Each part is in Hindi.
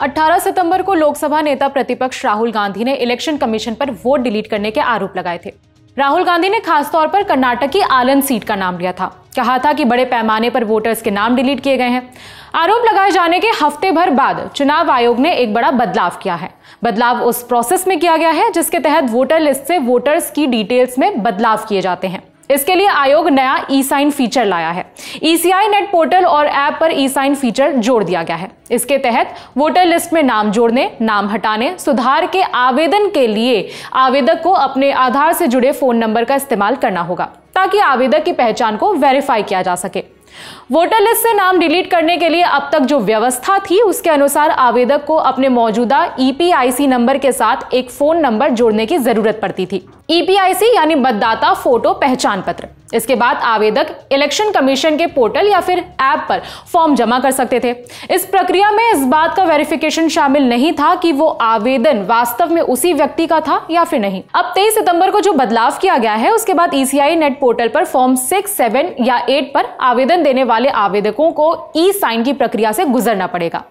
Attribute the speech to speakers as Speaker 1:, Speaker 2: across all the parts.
Speaker 1: 18 सितंबर को लोकसभा नेता प्रतिपक्ष राहुल गांधी ने इलेक्शन कमीशन पर वोट डिलीट करने के आरोप लगाए थे। राहुल गांधी ने खासतौर पर कर्नाटक की आलन सीट का नाम लिया था। कहा था कि बड़े पैमाने पर वोटर्स के नाम डिलीट किए गए हैं। आरोप लगाए जाने के हफ्ते भर बाद चुनाव आयोग ने एक बड़ा बदलाव किया है। बदलाव उस प्रोसेस में किया गया है जिसके तहत वोटर लिस्ट से वोटर्स की डिटेल्स में बदलाव किए जाते हैं। इसके लिए आयोग नया ई साइन फीचर लाया है। ईसीआई नेट पोर्टल और ऐप पर ई साइन फीचर जोड़ दिया गया है। इसके तहत वोटर लिस्ट में नाम जोड़ने, नाम हटाने, सुधार के आवेदन के लिए आवेदक को अपने आधार से जुड़े फोन नंबर का इस्तेमाल करना होगा ताकि आवेदक की पहचान को वेरीफाई किया जा सके। वोटर लिस्ट से नाम डिलीट करने के लिए अब तक जो व्यवस्था थी उसके अनुसार आवेदक को अपने मौजूदा ईपीआईसी नंबर के साथ एक फोन नंबर जोड़ने की जरूरत पड़ती थी। ईपीआईसी यानी मतदाता फोटो पहचान पत्र। इसके बाद आवेदक इलेक्शन कमीशन के पोर्टल या फिर ऐप पर फॉर्म जमा कर सकते थे। इस प्रक्रिया में इस बात का वेरिफिकेशन शामिल नहीं था कि वो आवेदन वास्तव में उसी व्यक्ति का था या फिर नहीं। अब 23 सितंबर को जो बदलाव किया गया है उसके बाद ईसीआई नेट पोर्टल पर फॉर्म 6, 7 या 8 पर आवेदन देने वाले आवेदकों को ई साइन की प्रक्रिया से गुजरना पड़ेगा।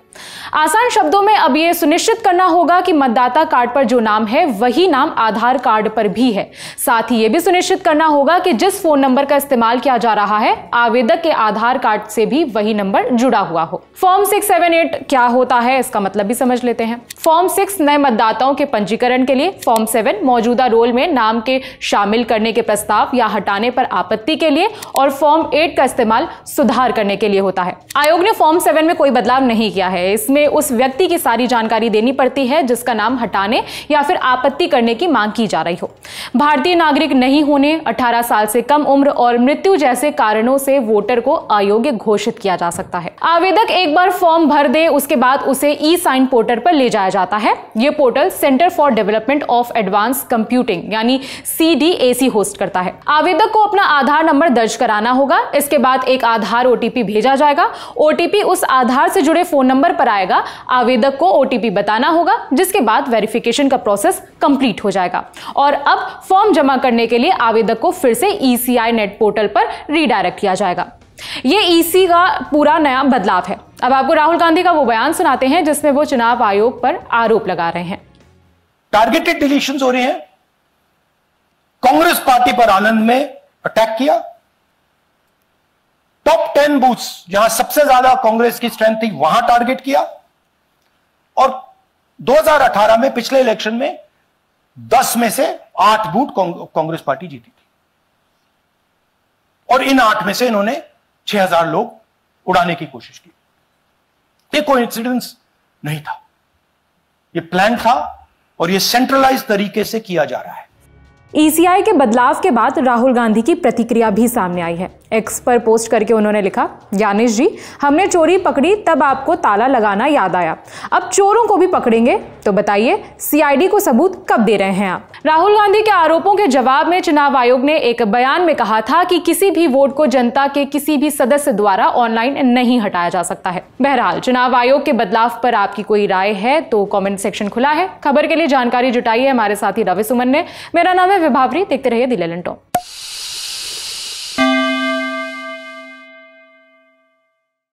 Speaker 1: आसान शब्दों में अब यह सुनिश्चित करना होगा कि मतदाता कार्ड पर जो नाम है वही नाम आधार कार्ड पर भी है। साथ ही यह भी सुनिश्चित करना होगा कि जिस फोन नंबर का इस्तेमाल किया जा रहा है आवेदक के आधार कार्ड से भी वही नंबर जुड़ा हुआ हो। फॉर्म 6, 7, 8 क्या होता है इसका मतलब भी समझ लेते हैं। फॉर्म 6 नए मतदाताओं के पंजीकरण के लिए, फॉर्म 7 मौजूदा रोल में नाम के शामिल करने के प्रस्ताव या हटाने पर आपत्ति के लिए, और फॉर्म 8 का इस्तेमाल सुधार करने के लिए होता है। आयोग ने फॉर्म 7 में कोई बदलाव नहीं किया है। इसमें उस व्यक्ति की सारी जानकारी देनी पड़ती है जिसका नाम हटाने या फिर आपत्ति करने की मांग की जा रही हो। भारतीय नागरिक नहीं होने, 18 साल से कम उम्र और मृत्यु जैसे कारणों से वोटर को अयोग्य घोषित किया जा सकता है। आवेदक एक बार फॉर्म भर दे उसके बाद उसे ई साइन पोर्टल पर ले जाया जाता है। यह portal centre for development of advance computing यानी CDAC होस्ट करता है। आवेदक को अपना आधार नंबर दर्ज कराना होगा। इसके बाद एक आधार OTP भेजा जाएगा। OTP उस आधार से जुड़े फोन नंबर पर आएगा। आवेदक को OTP बताना होगा जिसके बाद वेरिफिकेशन का प्रोसेस कंप्लीट हो जाएगा और अब फॉर्म जमा करने के लिए आवेदक को फिर से ईसीआई नेट पोर्टल पर रीडायरेक्ट किया जाएगा। यह ईसी का पूरा नया बदलाव है। अब आपको राहुल गांधी का वो बयान सुनाते हैं जिसमें वो चुनाव आयोग पर आरोप लगा रहे हैं।
Speaker 2: टारगेटेड डिलीशंस हो रहे हैं। कांग्रेस पार्टी पर आनंद में अटैक किया। टॉप 10 बूथ्स जहां सबसे ज्यादा कांग्रेस की स्ट्रेंथ थी वहां टारगेट किया और 2018 में पिछले इलेक्शन में 10 में से 8 बूथ कांग्रेस पार्टी जीती थी और इन 8 में से इन्होंने 6000 लोग उड़ाने की कोशिश की। ये कोइंसिडेंस नहीं था, ये प्लान था और ये सेंट्रलाइज तरीके से किया जा रहा है।
Speaker 1: ईसीआई के बदलाव के बाद राहुल गांधी की प्रतिक्रिया भी सामने आई है। एक्स पर पोस्ट करके उन्होंने लिखा, यानिश जी, हमने चोरी पकड़ी तब आपको ताला लगाना याद आया। अब चोरों को भी पकड़ेंगे तो बताइए सीआईडी को सबूत कब दे रहे हैं आप। राहुल गांधी के आरोपों के जवाब में चुनाव आयोग ने एक बयान में कहा था कि किसी भी वोट को जनता के किसी भी सदस्य द्वारा ऑनलाइन नहीं हटाया जा सकता है। बहरहाल चुनाव आयोग के बदलाव पर आपकी कोई राय है तो कॉमेंट सेक्शन खुला है। खबर के लिए जानकारी जुटाइए हमारे साथी रवि सुमन ने। मेरा नाम है विभावरी। देखते रहिए द लेलन टॉप।